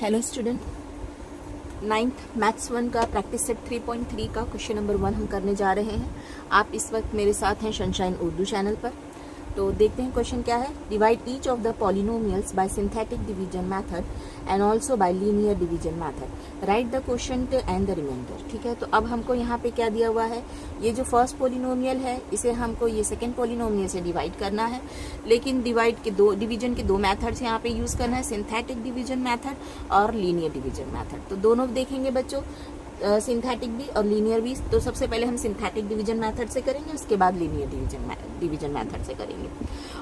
Hello student, 9th maths 1 का practice set 3.3 का question number 1 हम करने जा रहे हैं। आप इस वक्त मेरे साथ हैं सनशाइन उर्दू चैनल पर। तो देखते हैं क्वेश्चन क्या है। Divide each of the polynomials by synthetic division method and also by linear division method. Write the quotient and the remainder. ठीक है, तो अब हमको यहाँ पे क्या दिया हुआ है, ये जो फर्स्ट पॉलिनोमियल है इसे हमको ये सेकेंड पॉलिनोमियल से डिवाइड करना है, लेकिन डिवीजन के दो मेथड्स यहाँ पे यूज करना है, सिंथेटिक डिवीजन मेथड और लीनियर डिवीजन मेथड। तो दोनों देखेंगे बच्चों, सिंथेटिक भी और लीनियर भी। तो सबसे पहले हम सिंथेटिक डिवीजन मेथड से करेंगे, उसके बाद लीनियर डिवीजन मेथड से करेंगे।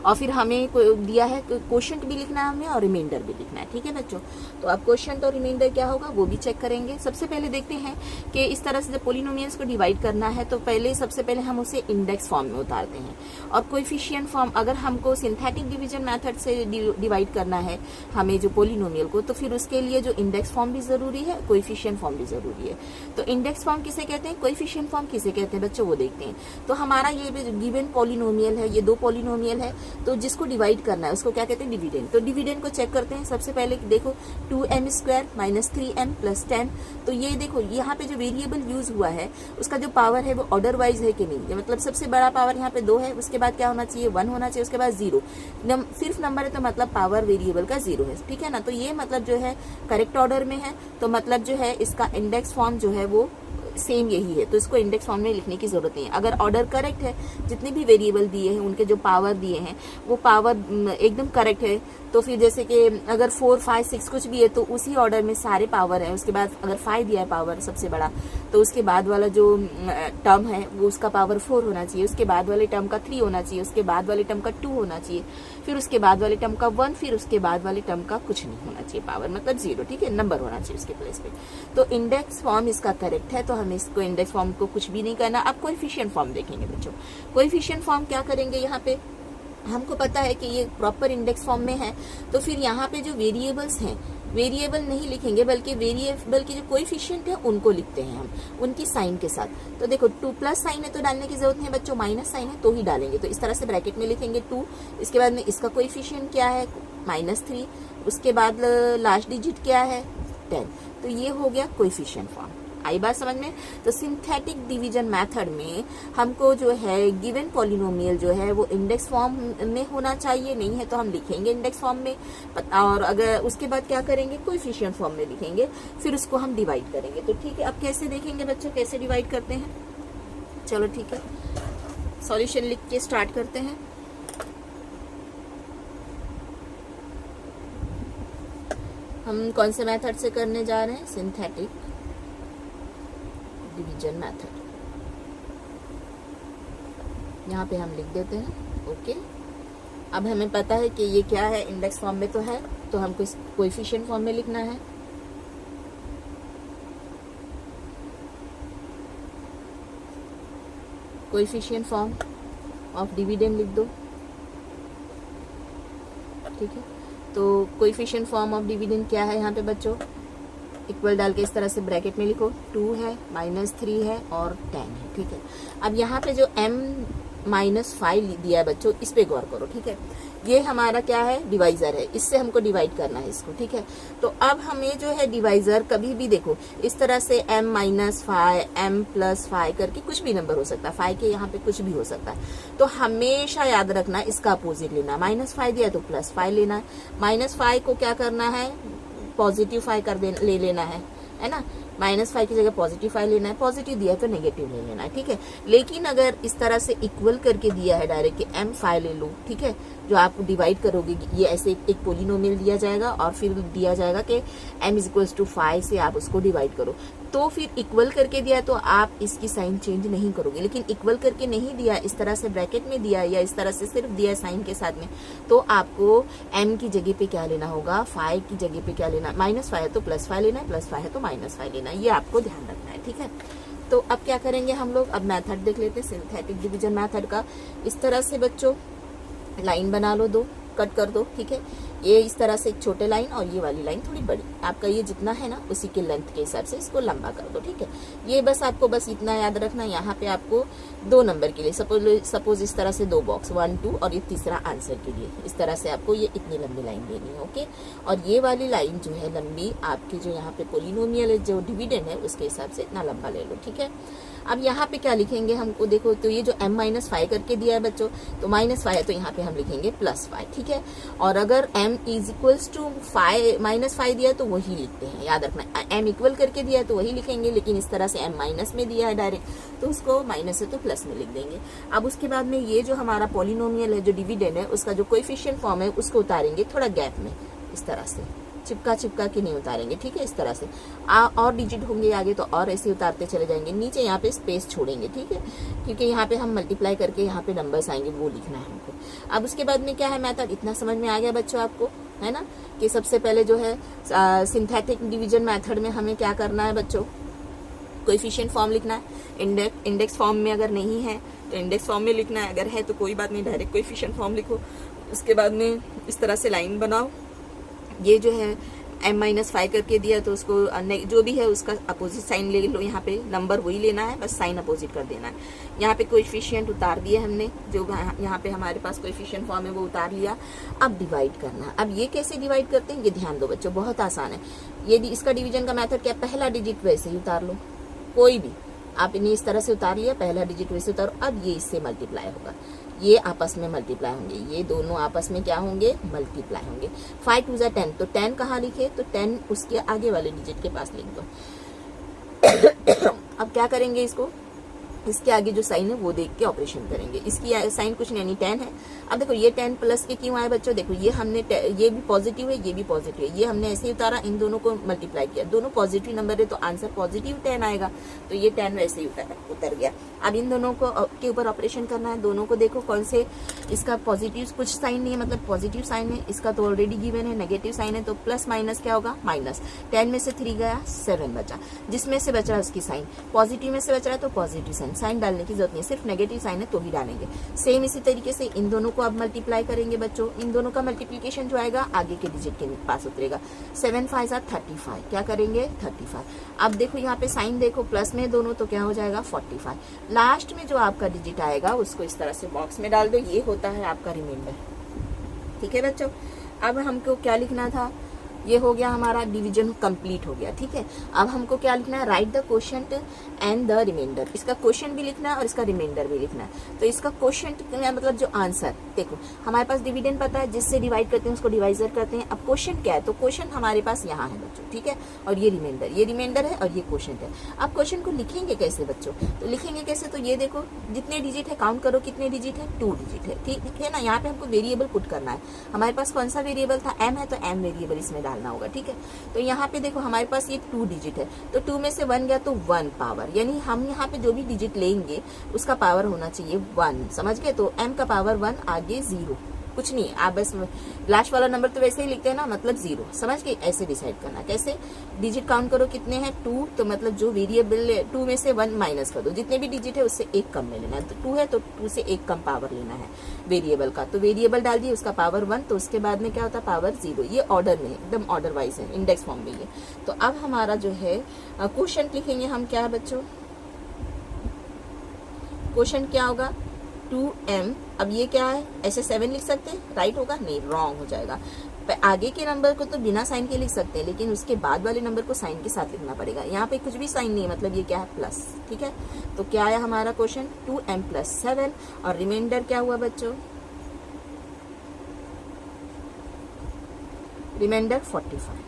और फिर हमें दिया है क्वोशिएंट भी लिखना है हमें और रिमाइंडर भी लिखना है। ठीक है बच्चों, तो अब क्वोशिएंट और रिमाइंडर क्या होगा वो भी चेक करेंगे। सबसे पहले देखते हैं कि इस तरह से जब पॉलिनोमियल्स को डिवाइड करना है तो सबसे पहले हम उसे इंडेक्स फॉर्म में उतारते हैं। और कोएफिशिएंट फॉर्म, अगर हमको सिंथेटिक डिवीजन मेथड से डिवाइड करना है हमें जो पॉलिनोमियल को, तो फिर उसके लिए जो इंडेक्स फॉर्म भी जरूरी है, कोएफिशिएंट फॉर्म भी जरूरी है। तो इंडेक्स फॉर्म किसे कहते हैं, कोएफिशिएंट फॉर्म किसे कहते हैं बच्चों, वो देखते हैं। तो हमारा ये गिवन पॉलिनोमियल है, ये दो पॉलिनोमियल है, तो जिसको डिवाइड करना है उसको क्या कहते हैं, डिविडेंड। तो डिविडेंड को चेक करते हैं। सबसे पहले देखो 2m² - 3m + 10। तो ये देखो यहाँ पे जो वेरिएबल यूज हुआ है उसका जो पावर है वो ऑर्डर वाइज है कि नहीं, मतलब सबसे बड़ा पावर यहाँ पे 2 है, उसके बाद क्या होना चाहिए, 1 होना चाहिए, उसके बाद 0। सिर्फ नंबर है तो मतलब पावर वेरिएबल का 0 है। ठीक है ना, तो ये मतलब जो है करेक्ट ऑर्डर में है, तो मतलब जो है इसका इंडेक्स फॉर्म जो है वो सेम यही है, तो इसको इंडेक्स फॉर्म में लिखने की जरूरत नहीं है। अगर ऑर्डर करेक्ट है, जितने भी वेरिएबल दिए हैं उनके जो पावर दिए हैं वो पावर एकदम करेक्ट है, तो फिर जैसे कि अगर 4, 5, 6 कुछ भी है तो उसी ऑर्डर में सारे पावर है। उसके बाद अगर 5 दिया है पावर सबसे बड़ा, तो उसके बाद वाला जो टर्म है वो उसका पावर 4 होना चाहिए, उसके बाद वाले टर्म का 3 होना चाहिए, उसके बाद वाले टर्म का 2 होना चाहिए, फिर उसके बाद वाले टर्म का 1, फिर उसके बाद वाले टर्म का कुछ नहीं होना चाहिए पावर, मतलब 0। ठीक है, नंबर होना चाहिए उसके प्लेस पे। तो इंडेक्स फॉर्म इसका करेक्ट है, तो हमें इसको इंडेक्स फॉर्म को कुछ भी नहीं करना। अब कोएफिशिएंट फॉर्म देखेंगे बच्चों। कोएफिशिएंट फॉर्म क्या करेंगे, यहाँ पे हमको पता है कि ये प्रॉपर इंडेक्स फॉर्म में है, तो फिर यहाँ पे जो वेरिएबल्स हैं, वेरिएबल नहीं लिखेंगे बल्कि वेरिएबल की जो कोएफिशिएंट है उनको लिखते हैं हम उनकी साइन के साथ। तो देखो 2 प्लस साइन है तो डालने की जरूरत नहीं है बच्चों, माइनस साइन है तो ही डालेंगे। तो इस तरह से ब्रैकेट में लिखेंगे 2, इसके बाद में इसका कोएफिशिएंट क्या है -3, उसके बाद लास्ट डिजिट क्या है 10। तो ये हो गया कोएफिशिएंट फॉर्म। आई बात समझ में। तो सिंथेटिक डिवीजन मेथड में हमको जो है गिवन पॉलिनोमियल जो है वो इंडेक्स फॉर्म में होना चाहिए, नहीं है तो हम लिखेंगे इंडेक्स फॉर्म में, और अगर उसके बाद क्या करेंगे, कोएफिशिएंट फॉर्म में लिखेंगे, फिर उसको हम डिवाइड करेंगे। तो ठीक है, अब कैसे देखेंगे बच्चों, कैसे डिवाइड करते हैं। चलो ठीक है, सॉल्यूशन लिख के स्टार्ट करते हैं। हम कौन से मेथड से करने जा रहे हैं, सिंथेटिक डिवीजन मेथड। यहाँ पे हम लिख देते हैं ओके। अब हमें पता है कि ये क्या है, इंडेक्स फॉर्म में तो है, तो हमको इस कोएफिशिएंट फॉर्म में लिखना है। कोएफिशिएंट फॉर्म ऑफ डिविडेंड लिख दो। ठीक है, तो कोएफिशिएंट फॉर्म ऑफ डिविडेंड क्या है यहाँ पे बच्चों, इक्वल डाल के इस तरह से ब्रैकेट में लिखो, 2 है, -3 है और 10 है। ठीक है, अब यहाँ पे जो m-5 दिया है बच्चों, इस पे गौर करो। ठीक है, ये हमारा क्या है, डिवाइजर है, इससे हमको डिवाइड करना है इसको। ठीक है, तो अब हमें जो है डिवाइजर कभी भी देखो इस तरह से m-5 m+5 करके कुछ भी नंबर हो सकता है, 5 के यहाँ पे कुछ भी हो सकता है। तो हमेशा याद रखना इसका अपोजिट लेना है। -5 दिया तो +5 लेना है, -5 को क्या करना है, पॉजिटिव 5 ले लेना है ना, -5 की जगह पॉजिटिव 5 लेना है, पॉजिटिव दिया है तो नेगेटिव ले लेना है। ठीक है, लेकिन अगर इस तरह से इक्वल करके दिया है डायरेक्ट कि m5 ले लो, ठीक है, जो आप डिवाइड करोगे ये ऐसे एक पॉलिनोमियल दिया जाएगा और फिर दिया जाएगा कि m = 5 से आप उसको डिवाइड करो, तो फिर इक्वल करके दिया तो आप इसकी साइन चेंज नहीं करोगे। लेकिन इक्वल करके नहीं दिया, इस तरह से ब्रैकेट में दिया या इस तरह से सिर्फ दिया साइन के साथ में, तो आपको m की जगह पे क्या लेना होगा, 5 की जगह पे क्या लेना, -5 है तो +5 लेना है, +5 है तो -5 लेना है, ये आपको ध्यान रखना है। ठीक है, तो अब क्या करेंगे हम लोग, अब मेथड देख लेते हैं सिंथेटिक डिवीजन मेथड का। इस तरह से बच्चों लाइन बना लो, 2 कट कर दो। ठीक है, ये इस तरह से एक छोटे लाइन और ये वाली लाइन थोड़ी बड़ी, आपका ये जितना है ना उसी के लेंथ के हिसाब से इसको लंबा कर दो, ठीक है। ये बस आपको बस इतना याद रखना, यहाँ पे आपको 2 नंबर के लिए सपोज इस तरह से 2 बॉक्स 1 2 और ये तीसरा आंसर के लिए इस तरह से आपको ये इतनी लंबी लाइन देनी है, ओके। और ये वाली लाइन जो है लंबी आपकी जो यहाँ पे पोलिनोमियल जो डिविडेंड है उसके हिसाब से इतना लंबा ले लो, ठीक है। अब यहाँ पे क्या लिखेंगे हमको देखो, तो ये जो m-5 करके दिया है बच्चों, तो -5 है तो यहाँ पे हम लिखेंगे +5, ठीक है। और अगर m = -5 दिया है तो वही लिखते हैं, याद रखना। m इक्वल करके दिया है तो वही लिखेंगे, लेकिन इस तरह से m माइनस में दिया है डायरेक्ट तो उसको माइनस है तो प्लस में लिख देंगे। अब उसके बाद में ये जो हमारा पॉलिनोमियल है जो डिविडेंड है उसका जो कोएफिशिएंट फॉर्म है उसको उतारेंगे थोड़ा गैप में, इस तरह से चिपका के नहीं उतारेंगे, ठीक है। इस तरह से और डिजिट होंगे आगे तो और ऐसे उतारते चले जाएंगे, नीचे यहाँ पे स्पेस छोड़ेंगे, ठीक है, क्योंकि यहाँ पे हम मल्टीप्लाई करके यहाँ पे नंबर्स आएंगे वो लिखना है हमको। अब उसके बाद में क्या है मेथड, इतना समझ में आ गया बच्चों आपको, है ना, कि सबसे पहले जो है सिंथेटिक डिवीजन मेथड में हमें क्या करना है बच्चों, कोएफिशिएंट फॉर्म लिखना है। इंडेक्स फॉर्म में अगर नहीं है तो इंडेक्स फॉर्म में लिखना है, अगर है तो कोई बात नहीं डायरेक्ट कोएफिशिएंट फॉर्म लिखो। उसके बाद में इस तरह से लाइन बनाओ, ये जो है m-5 करके दिया तो उसको जो भी है उसका अपोजिट साइन ले लो, यहाँ पे नंबर वही लेना है, बस साइन अपोजिट कर देना है। यहाँ पे कोएफिशिएंट उतार दिए हमने, जो यहाँ पे हमारे पास कोएफिशिएंट फॉर्म है वो उतार लिया। अब डिवाइड करना, अब ये कैसे डिवाइड करते हैं ये ध्यान दो बच्चों, बहुत आसान है। ये इसका डिवीजन का मेथड क्या, पहला डिजिट वैसे ही उतार लो, कोई भी आपने इस तरह से उतार लिया, पहला डिजिट वैसे उतारो। अब ये इससे मल्टीप्लाई होगा, ये आपस में मल्टीप्लाई होंगे, ये दोनों आपस में क्या होंगे, मल्टीप्लाई होंगे। 5 2 = 10, तो 10 कहाँ लिखे, तो 10 उसके आगे वाले डिजिट के पास लिख दो। अब क्या करेंगे, इसको इसके आगे जो साइन है वो देख के ऑपरेशन करेंगे। इसकी साइन कुछ नहीं 10 है। अब देखो ये 10 प्लस के क्यों आए बच्चों, देखो ये हमने ये भी पॉजिटिव है ये भी पॉजिटिव है, ये हमने ऐसे ही उतारा, इन दोनों को मल्टीप्लाई किया, दोनों पॉजिटिव नंबर है तो आंसर पॉजिटिव 10 आएगा, तो ये 10 वैसे ही उतर गया। अब इन दोनों को के ऊपर ऑपरेशन करना है, दोनों को देखो कौन से, इसका पॉजिटिव कुछ साइन नहीं है मतलब पॉजिटिव साइन है, इसका तो ऑलरेडी गिवन है नेगेटिव साइन है, तो प्लस माइनस क्या होगा माइनस। 10 में से 3 गया 7 बचा, जिसमें से बच रहा है उसकी साइन, पॉजिटिव में से बच रहा है तो पॉजिटिव साइन डालने की जरूरत नहीं, सिर्फ नेगेटिव साइन है तो ही डालेंगे। सेम इसी तरीके से इन दोनों को अब मल्टीप्लाई करेंगे बच्चों, इन दोनों का मल्टीप्लीकेशन जो आएगा आगे के डिजिट के पास उतरेगा। 7 5 = 35, क्या करेंगे 35। अब देखो यहाँ पे साइन देखो प्लस में दोनों तो क्या हो जाएगा 45। लास्ट में जो आपका डिजिट आएगा उसको इस तरह से बॉक्स में डाल दो, ये होता है आपका रिमाइंडर, ठीक है बच्चों। अब हमको क्या लिखना था, ये हो गया हमारा डिवीजन कंप्लीट हो गया, ठीक है। अब हमको क्या लिखना है, write the quotient and the remainder, इसका क्वोशंट भी लिखना है और इसका रिमाइंडर भी लिखना है। तो इसका क्वोशंट मतलब जो आंसर, देखो हमारे पास डिविडेंड पता है, जिससे डिवाइड करते हैं उसको डिवाइजर करते हैं। अब क्वोशंट क्या है, तो क्वोशंट हमारे पास यहाँ है बच्चों, ठीक है, और ये रिमाइंडर है और ये क्वोशंट है। अब क्वोशंट को लिखेंगे कैसे बच्चों, तो लिखेंगे कैसे, तो ये देखो जितने डिजिट है काउंट करो, कितने डिजिट है 2 डिजिट है, ठीक है ना। यहाँ पे हमको वेरिएबल पुट करना है, हमारे पास कौन सा वेरिएबल था, m है तो m वेरिएबल इसमें डालना होगा, ठीक है। तो यहाँ पे देखो हमारे पास ये 2 डिजिट है, तो 2 में से 1 गया तो 1 पावर, यानी हम यहाँ पे जो भी डिजिट लेंगे उसका पावर होना चाहिए 1, समझ गए। तो m का पावर 1 आगे 0, कुछ नहीं, आप बस लास्ट वाला नंबर तो वैसे ही लिखते हैं ना, मतलब 0, समझ के ऐसे डिसाइड करना। कैसे, डिजिट काउंट करो कितने हैं 2, तो मतलब जो वेरिएबल 2 में से 1 माइनस कर दो, जितने भी डिजिट है उससे 1 कम में लेना है। तो 2 है तो 2 से 1 कम पावर लेना है वेरिएबल का, तो वेरिएबल डाल दिए उसका पावर 1, तो उसके बाद में क्या होता है पावर 0। ये ऑर्डर में एकदम ऑर्डर वाइज है, इंडेक्स फॉर्म में ये। तो अब हमारा जो है क्वोशंट लिखेंगे हम, क्या है बच्चों, क्वोशंट क्या होगा 2m। अब ये क्या है, ऐसे 7 लिख सकते हैं, राइट होगा, नहीं रॉन्ग हो जाएगा। आगे के नंबर को तो बिना साइन के लिख सकते हैं, लेकिन उसके बाद वाले नंबर को साइन के साथ लिखना पड़ेगा। यहाँ पे कुछ भी साइन नहीं है, मतलब ये क्या है प्लस, ठीक है। तो क्या आया हमारा क्वेश्चन 2m + 7, और रिमाइंडर क्या हुआ बच्चों, रिमाइंडर 45,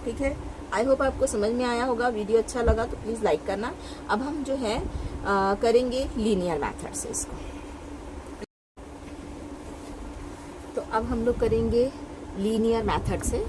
ठीक है। आई होप आपको समझ में आया होगा। वीडियो अच्छा लगा तो प्लीज़ लाइक करना। अब हम जो है करेंगे लीनियर मेथड से इसको। तो अब हम लोग करेंगे लीनियर मेथड से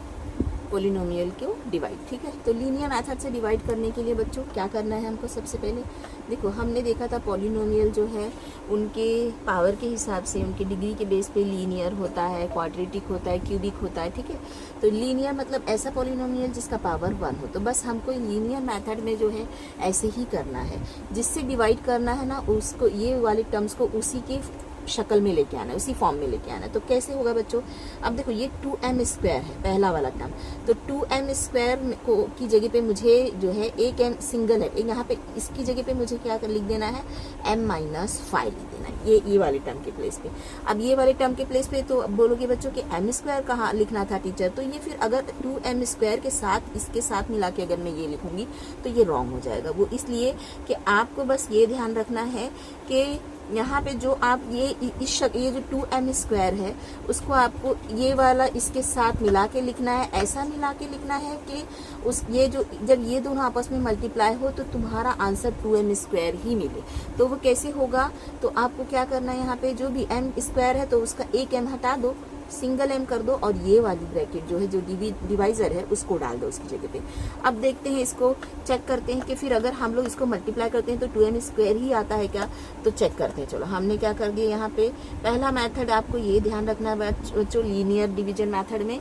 पोलिनोमियल को डिवाइड, ठीक है। तो लीनियर मेथड से डिवाइड करने के लिए बच्चों क्या करना है हमको, सबसे पहले देखो हमने देखा था पोलिनोमियल जो है उनके पावर के हिसाब से, उनके डिग्री के बेस पे लीनियर होता है, क्वाड्रेटिक होता है, क्यूबिक होता है, ठीक है। तो लीनियर मतलब ऐसा पोलिनोमियल जिसका पावर 1 हो। तो बस हमको लीनियर मेथड में जो है ऐसे ही करना है, जिससे डिवाइड करना है ना उसको, ये वाले टर्म्स को उसी के शक्ल में लेके आना है, उसी फॉर्म में लेके आना है। तो कैसे होगा बच्चों, अब देखो ये 2m स्क्वायर है पहला वाला टर्म, तो 2m स्क्वायर को की जगह पे मुझे जो है एक m सिंगल है, यहाँ पे इसकी जगह पे मुझे क्या कर लिख देना है, m-5 लिख देना है, ये वाले टर्म के प्लेस पे। अब ये वाले टर्म के प्लेस पे तो अब बोलोगे बच्चों कि m स्क्वायर कहाँ लिखना था टीचर, तो ये फिर अगर 2m स्क्वायर के साथ इसके साथ मिला के अगर मैं ये लिखूंगी तो ये रॉन्ग हो जाएगा। वो इसलिए कि आपको बस ये ध्यान रखना है कि यहाँ पे जो आप ये जो 2m स्क्वायर है उसको आपको ये वाला इसके साथ मिला के लिखना है, ऐसा मिला के लिखना है कि उस ये जो जब ये दोनों आपस में मल्टीप्लाई हो तो तुम्हारा आंसर 2m स्क्वायर ही मिले। तो वो कैसे होगा, तो आपको क्या करना है, यहाँ पे जो भी m स्क्वायर है तो उसका एक m हटा दो, सिंगल m कर दो और ये वाली ब्रैकेट जो है जो डिवाइजर है उसको डाल दो उसकी जगह पे। अब देखते हैं इसको, चेक करते हैं कि फिर अगर हम लोग इसको मल्टीप्लाई करते हैं तो 2m स्क्वायर ही आता है क्या, तो चेक करते हैं। चलो हमने क्या कर दिया, यहाँ पे पहला मेथड आपको ये ध्यान रखना है बच्चों लीनियर डिवीजन मेथड में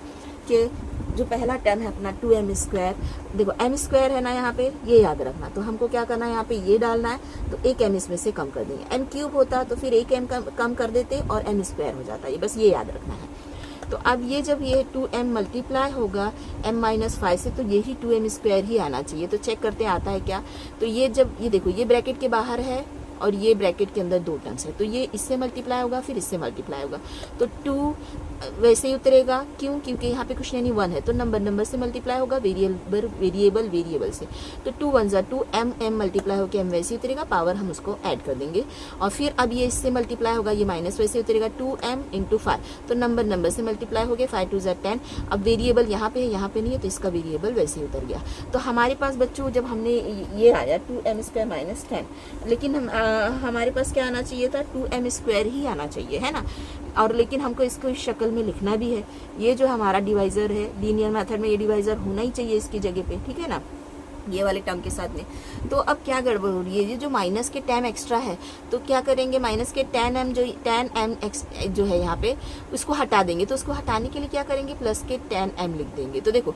कि जो पहला टर्म है अपना 2m स्क्वायर, देखो m स्क्वायर है ना यहाँ पे, ये याद रखना। तो हमको क्या करना है, यहाँ पे ये डालना है तो एक m इसमें से कम कर देंगे, m क्यूब होता तो फिर एक m कम कर देते और m स्क्वायर हो जाता, ये बस ये याद रखना है। तो अब ये जब ये 2m मल्टीप्लाई होगा m-5 से तो यही 2m स्क्वायर ही आना चाहिए। तो चेक करते हैं आता है क्या, तो ये जब ये देखो ये ब्रैकेट के बाहर है और ये ब्रैकेट के अंदर दो टर्म्स है, तो ये इससे मल्टीप्लाई होगा फिर इससे मल्टीप्लाई होगा, तो 2 वैसे ही उतरेगा। क्यों, क्योंकि यहाँ पे कुछ नहीं 1 है तो नंबर से मल्टीप्लाई होगा, वेरिएबल से, तो 2 1 जा 2 m मल्टीप्लाई होकर m वैसे ही उतरेगा, पावर हम उसको ऐड कर देंगे। और फिर अब ये इससे मल्टीप्लाई होगा, ये माइनस वैसे उतरेगा 2m × 5, तो नंबर से मल्टीप्लाई हो गया, 5 2 जा 10। अब वेरिएबल यहाँ पे है, यहाँ पे नहीं है तो इसका वेरिएबल वैसे ही उतर गया। तो हमारे पास बच्चों जब हमने ये आया 2m² - 10, लेकिन हमारे पास क्या आना चाहिए था, 2m स्क्वायर ही आना चाहिए, है ना। और लेकिन हमको इसको इस शक्ल में लिखना भी है, ये जो हमारा डिवाइजर है लीनियर मेथड में ये डिवाइजर होना ही चाहिए इसकी जगह पे, ठीक है ना, ये वाले टर्म के साथ में। तो अब क्या गड़बड़ हो रही है, ये जो माइनस के टर्म एक्स्ट्रा है तो क्या करेंगे, माइनस के tan m जो है यहाँ पे उसको हटा देंगे। तो उसको हटाने के लिए क्या करेंगे, प्लस के tan m लिख देंगे। तो देखो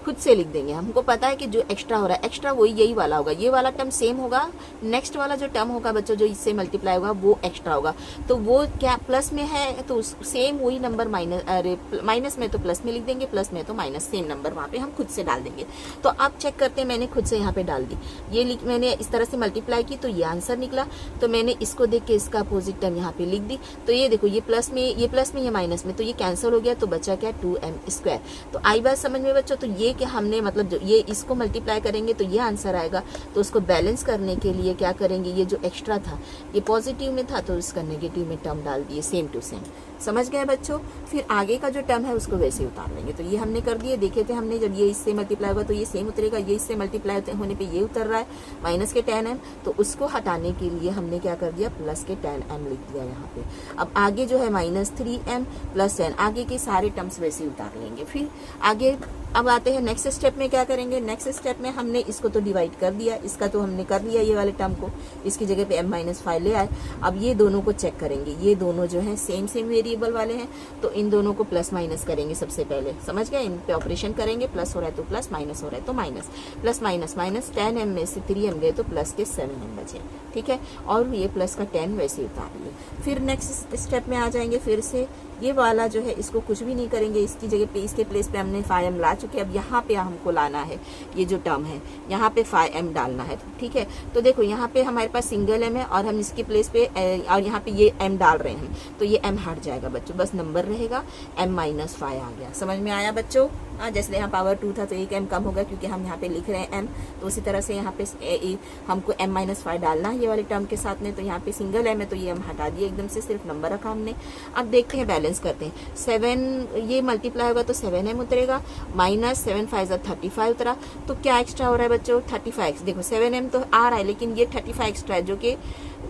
खुद से लिख देंगे, हमको पता है कि जो एक्स्ट्रा हो रहा है एक्स्ट्रा वही यही वाला होगा, ये वाला टर्म सेम होगा, नेक्स्ट वाला जो टर्म होगा बच्चों जो इससे मल्टीप्लाई होगा वो एक्स्ट्रा होगा। तो वो क्या प्लस में है तो सेम वही नंबर माइनस में तो प्लस में लिख देंगे, प्लस में तो माइनस, सेम नंबर वहाँ पे हम खुद से डाल देंगे। तो आप चेक करते हैं, मैंने खुद से यहाँ पे डाल दी, ये मैंने इस तरह से मल्टीप्लाई की तो ये आंसर निकला। तो मैंने इसको देख के इसका अपोजिट टर्म यहाँ पे लिख दी, तो ये देखो ये प्लस में ये माइनस में, तो ये कैंसिल हो गया, तो बचा क्या 2m स्क्वायर। तो आई बात समझ में बच्चों, तो ये कि हमने मतलब जो ये इसको मल्टीप्लाई करेंगे तो ये आंसर आएगा। तो उसको बैलेंस करने के लिए क्या करेंगे, ये जो एक्स्ट्रा था ये पॉजिटिव में था तो इसका नेगेटिव में टर्म डाल दिए, सेम टू सेम। समझ गए बच्चों, फिर आगे का जो टर्म है उसको वैसे ही उतार लेंगे। तो ये हमने कर दिए, देखे थे हमने, जब ये इससे मल्टीप्लाई होगा तो ये सेम उतरेगा, ये इससे मल्टीप्लाई होने पे ये उतर रहा है माइनस के tan m, तो उसको हटाने के लिए हमने क्या कर दिया, प्लस के tan m लिख दिया यहाँ पे। अब आगे जो है -3m + 10, आगे के सारे टर्म्स वैसे ही उतार लेंगे। फिर आगे अब आते हैं नेक्स्ट स्टेप में, क्या करेंगे, नेक्स्ट स्टेप में हमने इसको तो डिवाइड कर दिया, इसका तो हमने कर लिया, ये वाले टर्म को इसकी जगह पे m-5 ले आए। अब ये दोनों को चेक करेंगे, ये दोनों जो है सेम वेरिएबल वाले हैं, तो इन दोनों को प्लस माइनस करेंगे सबसे पहले। समझ गए, इन पे ऑपरेशन करेंगे, प्लस हो रहा है तो प्लस, माइनस हो रहा है तो माइनस, प्लस माइनस 10m में से 3m गए तो प्लस के 7m बचे, ठीक है। और ये प्लस का 10 वैसे ही उतार लिए। फिर नेक्स्ट स्टेप में आ जाएंगे, फिर से ये वाला जो है इसको कुछ भी नहीं करेंगे, इसकी जगह पे इसके प्लेस पे हमने 5m ला चुके। अब यहाँ पे हमको लाना है, ये जो टर्म है यहाँ पे 5m डालना है, ठीक है। तो देखो यहाँ पे हमारे पास सिंगल m है और हम इसके प्लेस पे और यहाँ पे ये m डाल रहे हैं, तो ये m हट जाएगा बच्चों, बस नंबर रहेगा, m-5 आ गया। समझ में आया बच्चों, जैसे यहाँ पावर 2 था तो एक m कम होगा क्योंकि हम यहाँ पे लिख रहे हैं m, तो उसी तरह से यहाँ पे हमको m-5 डालना है ये वाले टर्म के साथ में। तो यहाँ पे सिंगल m है तो ये m हटा दिया एकदम से, सिर्फ नंबर रखा हमने। अब देखते हैं, बैलेंस करते हैं, 7 ये मल्टीप्लाई होगा तो 7m उतरेगा, -7 5 35 उतरा, तो क्या एक्स्ट्रा हो रहा है बच्चों, 35। देखो 7m तो आ रहा है लेकिन ये 35 एक्स्ट्रा है, जो कि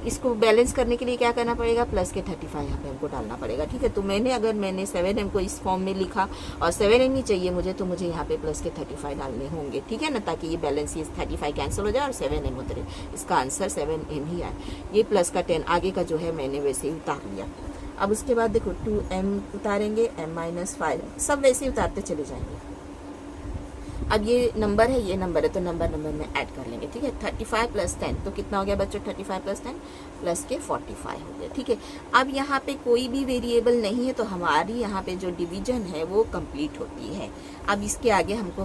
इसको बैलेंस करने के लिए क्या करना पड़ेगा, प्लस के 35 यहाँ पे हमको डालना पड़ेगा, ठीक है। तो अगर मैंने 7m को इस फॉर्म में लिखा और 7m ही चाहिए मुझे, तो मुझे यहाँ पे प्लस के 35 डालने होंगे, ठीक है ना, ताकि ये बैलेंस, ये 35 कैंसिल हो जाए और 7m उतरे। इसका आंसर 7m ही आए। ये प्लस का 10 आगे का जो है मैंने वैसे ही उतार लिया। अब उसके बाद देखो 2m उतारेंगे, m-5 सब वैसे ही उतारते चले जाएंगे। अब ये नंबर है, ये नंबर है, तो नंबर में ऐड कर लेंगे, ठीक है। 35 प्लस 10 तो कितना हो गया बच्चों, 35 प्लस 10 प्लस के 45 हो गया, ठीक है। अब यहाँ पे कोई भी वेरिएबल नहीं है तो हमारी यहाँ पे जो डिवीजन है वो कंप्लीट होती है। अब इसके आगे हमको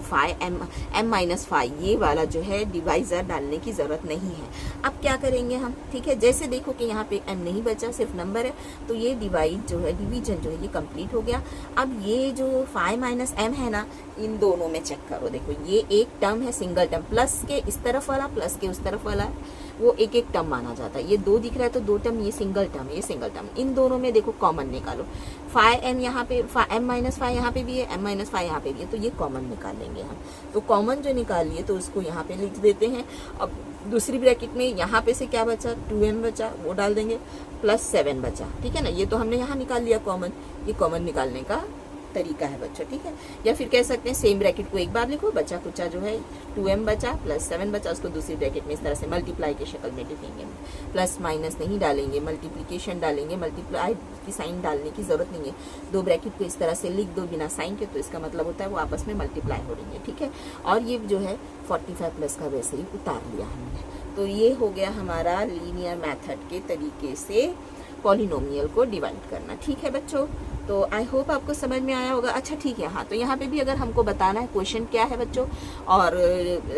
m-5 ये वाला जो है डिवाइजर डालने की जरूरत नहीं है। अब क्या करेंगे हम, ठीक है, जैसे देखो कि यहाँ पे m नहीं बचा, सिर्फ नंबर है, तो ये डिवाइड जो है, डिवीजन जो है ये कंप्लीट हो गया। अब ये जो 5 माइनस m है ना, इन दोनों में चेक करो, देखो ये एक टर्म है, सिंगल टर्म, प्लस के इस तरफ वाला प्लस के उस तरफ वाला है, वो एक एक टर्म माना जाता है। ये 2 दिख रहा है तो 2 टर्म, ये सिंगल टर्म, ये सिंगल टर्म, इन दोनों में देखो कॉमन निकालो। 5m यहाँ पे, m-5 यहाँ पे भी है, m-5 यहाँ पे भी है, तो ये कॉमन निकाल लेंगे हम। तो कॉमन जो निकाल लिए तो उसको यहाँ पे लिख देते हैं। अब दूसरी ब्रैकेट में यहाँ पे से क्या बचा, 2m बचा, वो डाल देंगे, प्लस 7 बचा, ठीक है ना। ये तो हमने यहाँ निकाल लिया कॉमन, ये कॉमन निकालने का तरीका है बच्चों, ठीक है। या फिर कह सकते हैं सेम ब्रैकेट को एक बार लिखो, बचा कुचा जो है 2m बचा प्लस 7 बचा, उसको दूसरी ब्रैकेट में इस तरह से मल्टीप्लाई की शक्ल में लिखेंगे। प्लस माइनस नहीं डालेंगे, मल्टीप्लिकेशन डालेंगे, मल्टीप्लाई की साइन डालने की जरूरत नहीं है। 2 ब्रैकेट को इस तरह से लिख दो बिना साइन के, तो इसका मतलब होता है वो आपस में मल्टीप्लाई हो रही है, ठीक है। और ये जो है 45 प्लस का वैसे ही उतार लिया हमने। तो ये हो गया हमारा लीनियर मेथड के तरीके से पॉलिनोमियल को डिवाइड करना, ठीक है बच्चों। तो आई होप आपको समझ में आया होगा। अच्छा ठीक है, हाँ, तो यहाँ पे भी अगर हमको बताना है क्वेश्चन क्या है बच्चों और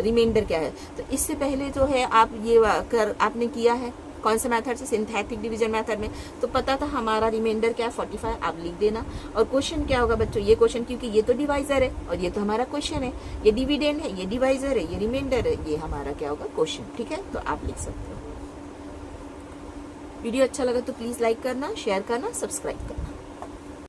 रिमाइंडर क्या है, तो इससे पहले जो है आप ये आपने किया है कौन से मेथड से, सिंथेटिक डिवीजन मेथड में, तो पता था हमारा रिमाइंडर क्या है 45, आप लिख देना। और क्वेश्चन क्या होगा बच्चों, ये क्वेश्चन, क्योंकि ये तो डिवाइजर है और ये तो हमारा क्वेश्चन है, ये डिविडेंड है, ये डिवाइजर है, ये रिमाइंडर है, ये हमारा क्या होगा क्वेश्चन, ठीक है। तो आप लिख सकते हो। वीडियो अच्छा लगा तो प्लीज लाइक करना, शेयर करना, सब्सक्राइब करना।